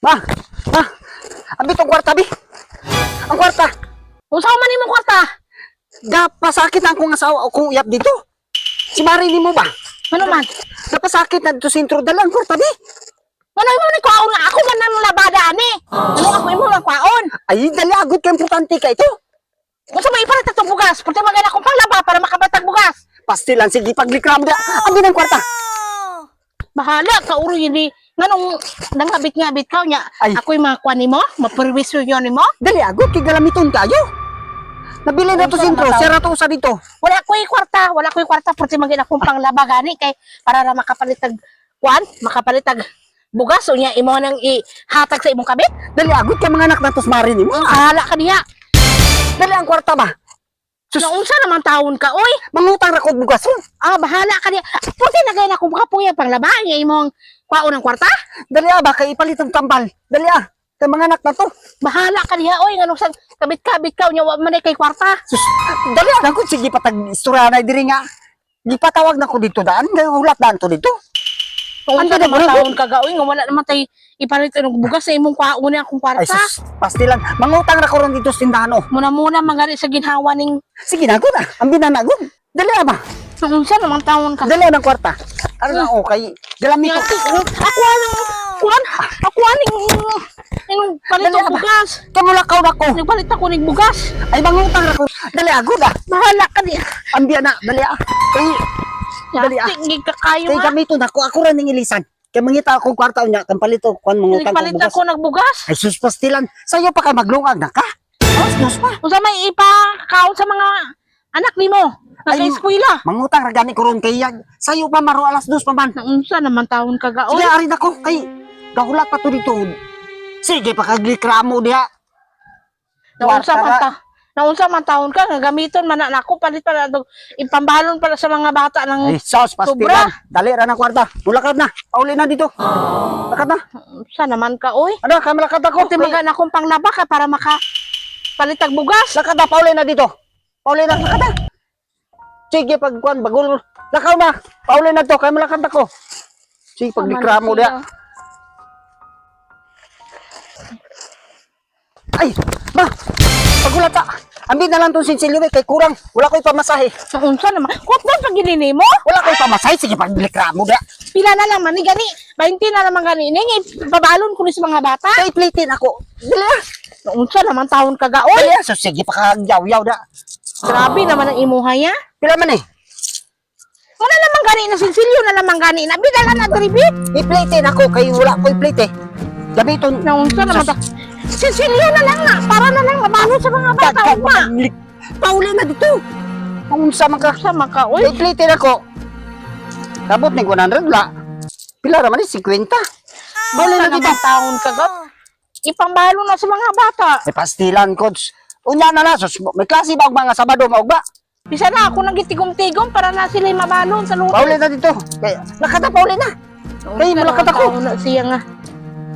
Ma, ma, abi tong kwarta, bi. Ang kwarta. Usaw man imong kwarta. Gapasakit na akong asawa o kung uyap dito. Si Mari ni mo ba? Ano man? Gapasakit na dito sentro dalang kwarta, bi. Ano mo ni kwaon nga ako man nang labada ani. Ano ako imo lang kwaon? Ay, dali agad ka importante ka ito. Unsa may ipalit atong bugas? Pati magana akong panglaba para makabatag bugas. Pastilan, sige, paglikram da. Abi ng kwarta. Bahala ka uro yun nganong nangabit-ngabit ka nya. Ay. Ako'y makuha nimo, maperwisyo yun nimo. Dali agad, kay galamiton kayo. Nabili na to sentro, sira to sa dito. Wala ko'y kwarta, pati magana akong panglaba gani kay para ra makapalitag makapalitag bugas o nya imo nang ihatag sa imong kabit. Dali agad, kay mga anak na to si Mari ni mo. Bahala ka diha. Dali ang kwarta ba? Naunsa naman taon ka, oy. Mangutang ra ko og bugas. Bahala ka diha. Puti na gaya na kung kapuya panglaba nga imong kwaon ng kwarta. Dali ba, kay ipalit ang tambal. Dali kay mga anak na to. Bahala ka diha, oy. Nganong sa kabit-kabit ka nya wa man kay kwarta. Sus, dali agad, sige patag istorya na diri nga. Gipatawag na ko dito daan, hulat daan to dito. Unsa Ando na naman bro. taon ka ga, oy. Nga wala naman tay ipalit og bugas sa imong kwaon nga akong Ay kwarta. sus, pastilan. Mangutang ra ko ron dito sa tindahan oh. Muna magari sa ginhawa ning Sige na gud ang binanagod. Dali ba? unsa naman taon ka. Dali ng kwarta. Ano na okay. Galamit ko. Ako aning inong palit Dali, og ama. bugas. Kamulakaw na ko. Nagpalit ako ning bugas. Ay mangutang ra ko. Dali agud Bahala ka diha. Ang biya na, dali Kay Dali, Tingig ka kayo kay nga. gamiton ako ra ning ilisan. Kay mangita akong kwarta unya, kan palito kuan mangutang ko Nagpalit bugas. ako nagbugas. Ay sus pastilan. Sayo pa ka maglungag na ka. Dos pa. Unsa may ipakaon sa mga anak nimo? Ay, Nag-eskwela. Mangutang ra gani ko ron kay yan. Sayo pa maro alas 2 pa man. Unsa naman taon ka ga, oy. Sige, arin ako. Kay, kahulat pa to dito. Sige, pakaglikramo diha. Naunsa man taon ka nga gamiton man na nako palit pa na ipambalon para sa mga bata Ay, ng sauce, Sobra. pastilan. Dali, ra na kwarta. Mulakad na. Pauli na dito. Lakad na. unsa naman ka, oy. Ano, kay malakad ako. Kunti magan akong panglaba ka para maka palitag bugas. Lakad na, pauli na dito. Pauli na, lakad na. Sige, pagkuan, bagul. Lakaw na. Pauli na to, kay malakad ako. Sige, paglikramo diha. Ay, ma. Pagulat ta. Ambil na lang itong sinsilyo kay kurang. Wala ko'y pamasahe. Unsa naman? Kung ba pag ginini mo? Wala ko'y pamasahe. Sige, paglikramo diha. Pila na lang man ni gani. 20 na naman gani. Ning ibabalon ko ni sa mga bata. Kay plitin ako. Dali Unsa naman taon ka ga, oy. Dali So, sige, pakagyaw-yaw da. Grabe naman ang imuhay, ha? Pila man eh. Wala naman gani na sinsilyo na naman gani. Nabidala na dribi. Iplitin ako kay wala ko'y plite. Gamiton. Naunsa naman ta. Sinsilyo na lang na. Para na lang mabalon sa mga bata. Ugma. Pauli na dito. Unsa man ka? Sama ka, oy. Iplitin ako. Tapos ni 100 la. Pila raman ni 50. Pauli Wala na dito. naman taon ka ga. Ipambalo na sa mga bata. May pastilan, coach. Unya na na. Sus, may klase ba og mga Sabado maog ba? Bisa na ako nang gitigom-tigom para na sila mabalon sa luto. Pauli na dito. Kaya, lakad na, pauli na. Kay, malakad ako. Na siya nga.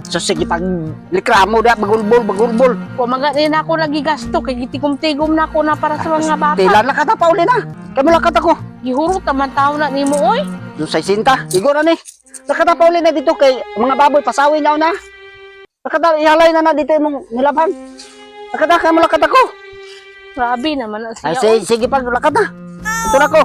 So, sige, pag likramo da, bagulbol. Kung magaling ako nagigasto, kay gitigom-tigom na ako na para sa mga bata. Tilan, lakad na, pauli na. Kaya malakad ako. Gihurot naman tao na ni mo, oy. Doon sa isinta, igo na ni. Lakad na, pauli na dito kay mga baboy, pasawin na na. Lakad na, ihalay na dito yung nilaban. Lakad na, kaya malakad ako. Grabe naman na Ay, siya. sige, pag lakad na. Ito na ko.